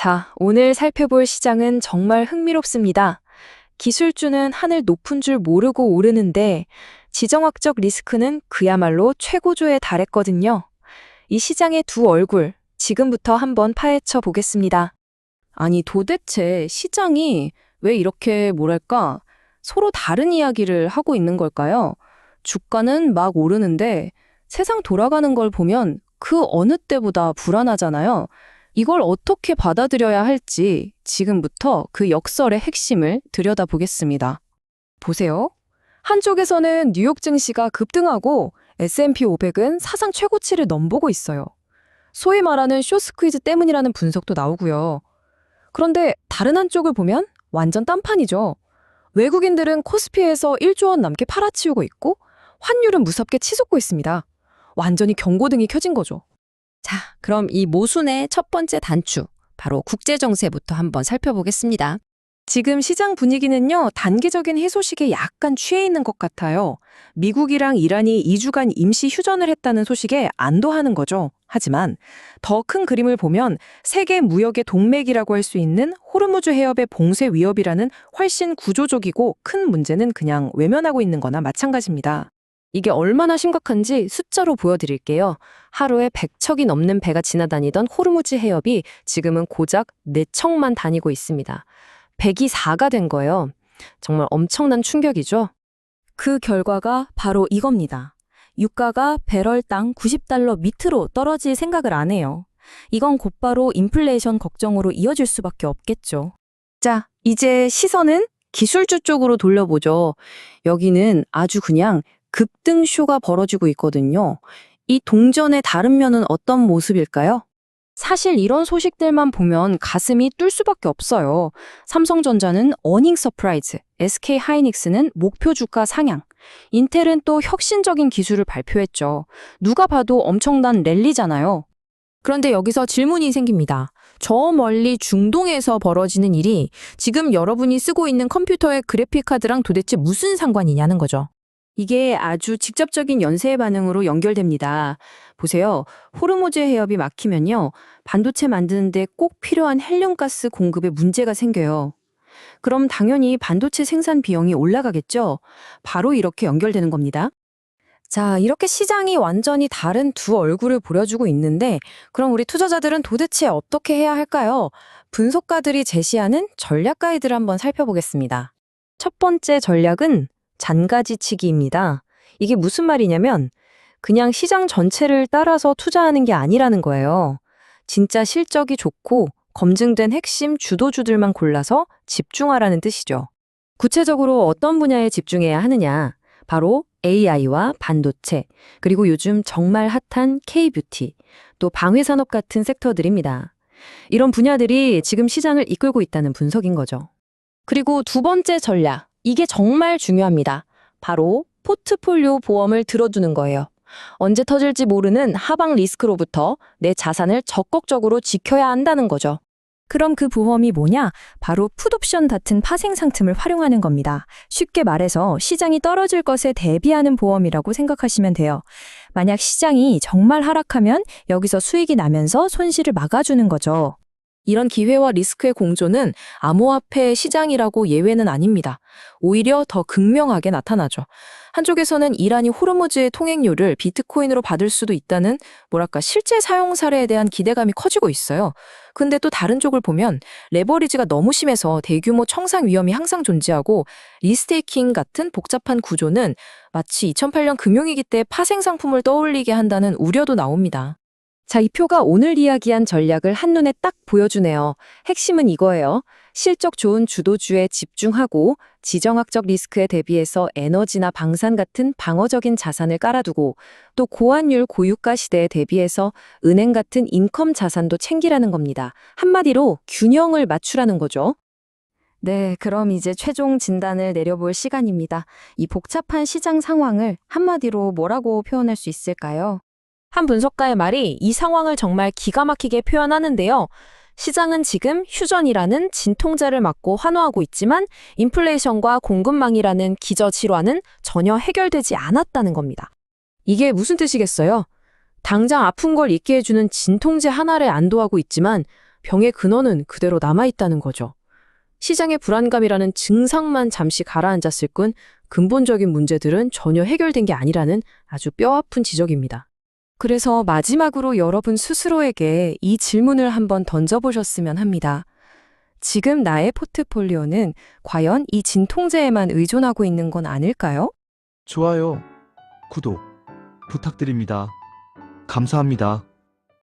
자, 오늘 살펴볼 시장은 정말 흥미롭습니다. 기술주는 하늘 높은 줄 모르고 오르는데 지정학적 리스크는 그야말로 최고조에 달했거든요. 이 시장의 두 얼굴, 지금부터 한번 파헤쳐 보겠습니다. 아니, 도대체 시장이 왜 이렇게 뭐랄까, 서로 다른 이야기를 하고 있는 걸까요? 주가는 막 오르는데 세상 돌아가는 걸 보면 그 어느 때보다 불안하잖아요. 이걸 어떻게 받아들여야 할지 지금부터 그 역설의 핵심을 들여다보겠습니다. 보세요. 한쪽에서는 뉴욕 증시가 급등하고 S&P 500은 사상 최고치를 넘보고 있어요. 소위 말하는 숏스퀴즈 때문이라는 분석도 나오고요. 그런데 다른 한쪽을 보면 완전 딴판이죠. 외국인들은 코스피에서 1조 원 넘게 팔아치우고 있고 환율은 무섭게 치솟고 있습니다. 완전히 경고등이 켜진 거죠. 자, 그럼 이 모순의 첫 번째 단추, 바로 국제정세부터 한번 살펴보겠습니다. 지금 시장 분위기는요, 단기적인 해소식에 약간 취해 있는 것 같아요. 미국이랑 이란이 2주간 임시 휴전을 했다는 소식에 안도하는 거죠. 하지만 더 큰 그림을 보면 세계 무역의 동맥이라고 할 수 있는 호르무즈 해협의 봉쇄 위협이라는 훨씬 구조적이고 큰 문제는 그냥 외면하고 있는 거나 마찬가지입니다. 이게 얼마나 심각한지 숫자로 보여드릴게요. 하루에 100척이 넘는 배가 지나다니던 호르무즈 해협이 지금은 고작 4척만 다니고 있습니다. 100이 4가 된 거예요. 정말 엄청난 충격이죠. 그 결과가 바로 이겁니다. 유가가 배럴당 90달러 밑으로 떨어질 생각을 안 해요. 이건 곧바로 인플레이션 걱정으로 이어질 수밖에 없겠죠. 자, 이제 시선은 기술주 쪽으로 돌려보죠. 여기는 아주 그냥 급등쇼가 벌어지고 있거든요. 이 동전의 다른 면은 어떤 모습일까요? 사실 이런 소식들만 보면 가슴이 뚫 수밖에 없어요. 삼성전자는 어닝 서프라이즈, SK 하이닉스는 목표 주가 상향, 인텔은 또 혁신적인 기술을 발표했죠. 누가 봐도 엄청난 랠리잖아요. 그런데 여기서 질문이 생깁니다. 저 멀리 중동에서 벌어지는 일이 지금 여러분이 쓰고 있는 컴퓨터의 그래픽카드랑 도대체 무슨 상관이냐는 거죠. 이게 아주 직접적인 연쇄 반응으로 연결됩니다. 보세요. 호르무즈 해협이 막히면요. 반도체 만드는데 꼭 필요한 헬륨가스 공급에 문제가 생겨요. 그럼 당연히 반도체 생산 비용이 올라가겠죠. 바로 이렇게 연결되는 겁니다. 자, 이렇게 시장이 완전히 다른 두 얼굴을 보여주고 있는데 그럼 우리 투자자들은 도대체 어떻게 해야 할까요? 분석가들이 제시하는 전략 가이드를 한번 살펴보겠습니다. 첫 번째 전략은 잔가지치기입니다. 이게 무슨 말이냐면 그냥 시장 전체를 따라서 투자하는 게 아니라는 거예요. 진짜 실적이 좋고 검증된 핵심 주도주들만 골라서 집중하라는 뜻이죠. 구체적으로 어떤 분야에 집중해야 하느냐? 바로 AI와 반도체, 그리고 요즘 정말 핫한 K-뷰티, 또 방위산업 같은 섹터들입니다. 이런 분야들이 지금 시장을 이끌고 있다는 분석인 거죠. 그리고 두 번째 전략, 이게 정말 중요합니다. 바로 포트폴리오 보험을 들어두는 거예요. 언제 터질지 모르는 하방 리스크로부터 내 자산을 적극적으로 지켜야 한다는 거죠. 그럼 그 보험이 뭐냐? 바로 풋옵션 같은 파생 상품을 활용하는 겁니다. 쉽게 말해서 시장이 떨어질 것에 대비하는 보험이라고 생각하시면 돼요. 만약 시장이 정말 하락하면 여기서 수익이 나면서 손실을 막아주는 거죠. 이런 기회와 리스크의 공존은 암호화폐 시장이라고 예외는 아닙니다. 오히려 더 극명하게 나타나죠. 한쪽에서는 이란이 호르무즈의 통행료를 비트코인으로 받을 수도 있다는 실제 사용 사례에 대한 기대감이 커지고 있어요. 근데 또 다른 쪽을 보면 레버리지가 너무 심해서 대규모 청산 위험이 항상 존재하고 리스테이킹 같은 복잡한 구조는 마치 2008년 금융위기 때 파생 상품을 떠올리게 한다는 우려도 나옵니다. 자, 이 표가 오늘 이야기한 전략을 한눈에 딱 보여주네요. 핵심은 이거예요. 실적 좋은 주도주에 집중하고 지정학적 리스크에 대비해서 에너지나 방산 같은 방어적인 자산을 깔아두고 또 고환율 고유가 시대에 대비해서 은행 같은 인컴 자산도 챙기라는 겁니다. 한마디로 균형을 맞추라는 거죠. 네, 그럼 이제 최종 진단을 내려볼 시간입니다. 이 복잡한 시장 상황을 한마디로 뭐라고 표현할 수 있을까요? 한 분석가의 말이 이 상황을 정말 기가 막히게 표현하는데요. 시장은 지금 휴전이라는 진통제를 맞고 환호하고 있지만 인플레이션과 공급망이라는 기저질환은 전혀 해결되지 않았다는 겁니다. 이게 무슨 뜻이겠어요? 당장 아픈 걸 잊게 해주는 진통제 하나를 안도하고 있지만 병의 근원은 그대로 남아있다는 거죠. 시장의 불안감이라는 증상만 잠시 가라앉았을 뿐 근본적인 문제들은 전혀 해결된 게 아니라는 아주 뼈아픈 지적입니다. 그래서 마지막으로 여러분 스스로에게 이 질문을 한번 던져보셨으면 합니다. 지금 나의 포트폴리오는 과연 이 진통제에만 의존하고 있는 건 아닐까요? 좋아요, 구독 부탁드립니다. 감사합니다.